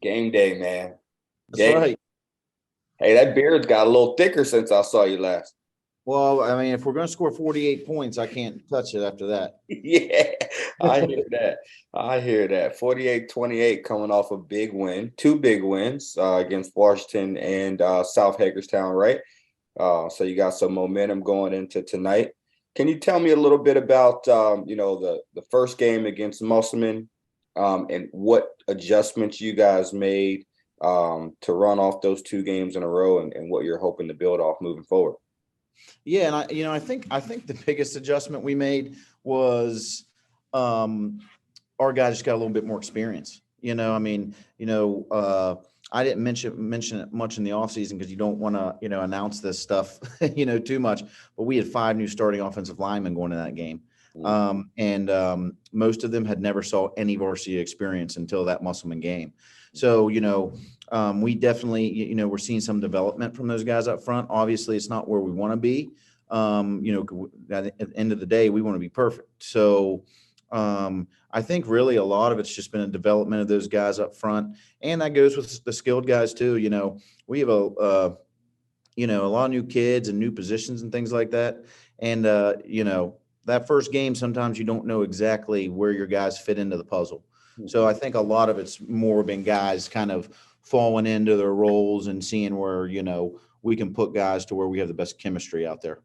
Game day, man. That's Game. right. Hey, that beard's got a little thicker since I saw you last. Well, I mean, if we're going to score 48 points, I can't touch it after that. Yeah, I hear that. I hear that. 48-28 coming off a big win, two big wins against Washington and South Hagerstown, right? So you got some momentum going into tonight. Can you tell me a little bit about the first game against Musselman, and what adjustments you guys made to run off those two games in a row, and what you're hoping to build off moving forward? Yeah, and I think the biggest adjustment we made was um, our guys just got a little bit more experience. I mean, I didn't mention it much in the offseason because you don't want to, announce this stuff, too much. But we had 5 new starting offensive linemen going to that game. Mm. And most of them had never saw any varsity experience until that Musselman game. So, we definitely, we're seeing some development from those guys up front. Obviously, it's not where we want to be. At the end of the day, we want to be perfect. So, I think really a lot of it's just been a development of those guys up front, and that goes with the skilled guys too. We have a lot of new kids and new positions and things like that, and that first game sometimes you don't know exactly where your guys fit into the puzzle. So I think a lot of it's more been guys kind of falling into their roles and seeing where we can put guys to where we have the best chemistry out there.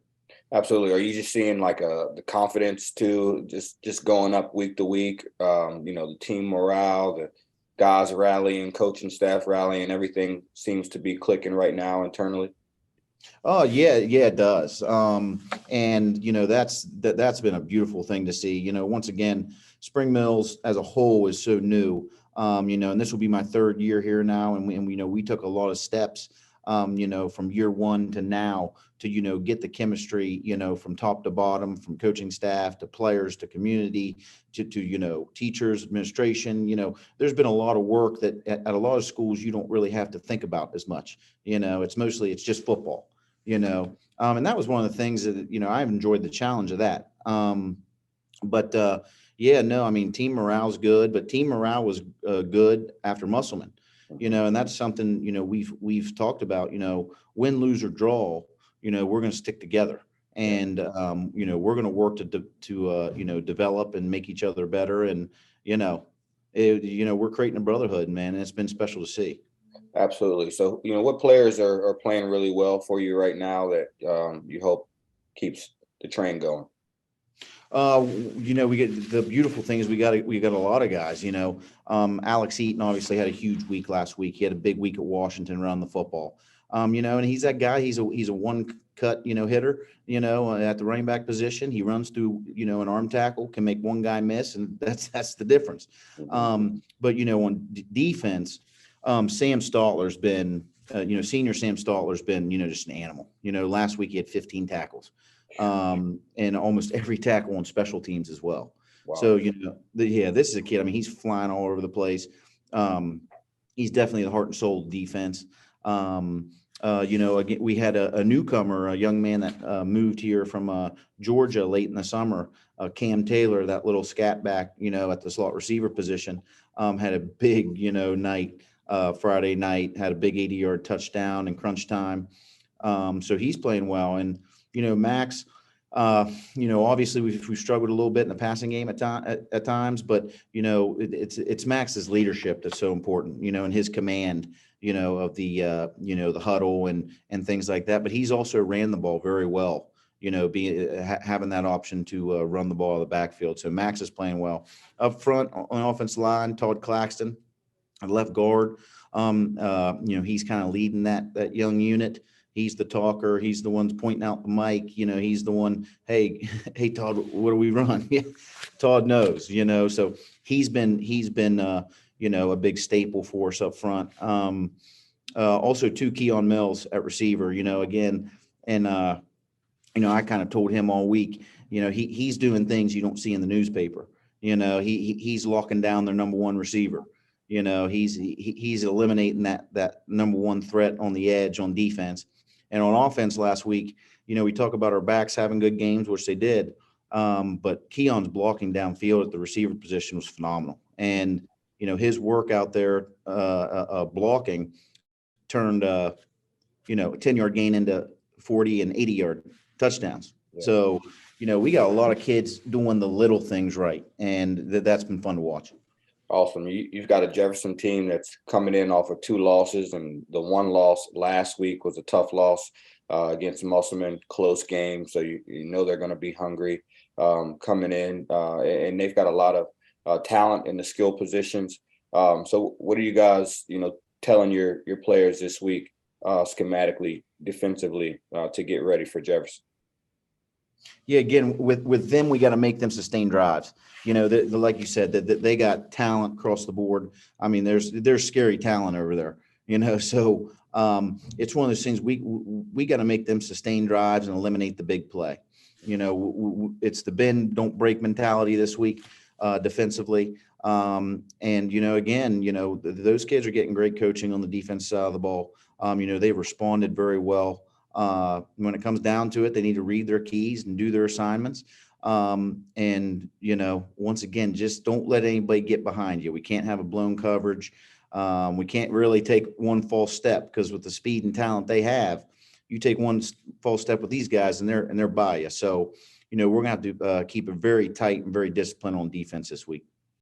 Absolutely. Are you just seeing like the confidence too, just going up week to week? The team morale, the guys rallying, coaching staff rallying, everything seems to be clicking right now internally. Oh yeah, yeah, it does. And that's been a beautiful thing to see. Once again, Spring Mills as a whole is so new. And this will be my 3rd year here now, and we took a lot of steps, from year one to now to get the chemistry, from top to bottom, from coaching staff to players to community to teachers, administration. There's been a lot of work that at a lot of schools you don't really have to think about as much. It's just football. And that was one of the things that I've enjoyed the challenge of that. But yeah, no, I mean, team morale's good, but team morale was good after Musselman. And that's something we've talked about. Win, lose or draw. We're going to stick together, Yeah. and we're going to work to develop and make each other better. And we're creating a brotherhood, man, and it's been special to see. Absolutely. So, what players are playing really well for you right now that you hope keeps the train going? We get the beautiful thing is we got a lot of guys. Alex Eaton obviously had a huge week last week. He had a big week at Washington around the football. And he's that guy. He's a one cut hitter. At the running back position, he runs through an arm tackle, can make one guy miss, and that's the difference. Mhm. But on defense, Sam Stotler's been. Senior Sam Stotler's been, just an animal. Last week he had 15 tackles, and almost every tackle on special teams as well. Wow. So, yeah, this is a kid. I mean, he's flying all over the place. Um, he's definitely the heart and soul of defense. Again, we had a newcomer, a young man that moved here from Georgia late in the summer, Cam Taylor, that little scat back, at the slot receiver position, had a big, night Friday night, had a big 80-yard touchdown in crunch time. So he's playing well. And, Max, obviously we've struggled a little bit in the passing game at times, but it's Max's leadership that's so important, and his command, of the huddle and things like that. But he's also ran the ball very well, having that option to run the ball out of the backfield. So Max is playing well up front on the offensive line. Todd Claxton, left guard. He's kind of leading that young unit. He's the talker. He's the one pointing out the mic. He's the one. Hey, hey, Todd, what do we run? Yeah, Todd knows. So he's been a big staple for us up front. Also, two Keon Mills at receiver. Again, and I kind of told him all week. He's doing things you don't see in the newspaper. He's locking down their number one receiver. He's eliminating that number one threat on the edge on defense. And on offense last week, we talk about our backs having good games, which they did. But Keon's blocking downfield at the receiver position was phenomenal. And, his work out there blocking turned, 10-yard gain into 40 and 80-yard touchdowns. Yeah. So, we got a lot of kids doing the little things right, and that's been fun to watch. Awesome. You've got a Jefferson team that's coming in off of 2 losses, and the one loss last week was a tough loss against Musselman, close game. So you know they're going to be hungry coming in, and they've got a lot of talent in the skill positions. So what are you guys, telling your players this week, schematically, defensively, to get ready for Jefferson? Yeah, again, with them, we got to make them sustain drives. Like you said, that they got talent across the board. I mean, there's scary talent over there. So it's one of those things we got to make them sustain drives and eliminate the big play. It's the bend don't break mentality this week defensively. And again, those kids are getting great coaching on the defense side of the ball. They've responded very well. When it comes down to it, they need to read their keys and do their assignments. Once again, just don't let anybody get behind you. We can't have a blown coverage. We can't really take one false step, because with the speed and talent they have, you take one false step with these guys and they're by you. So, we're going to have to keep it very tight and very disciplined on defense this week.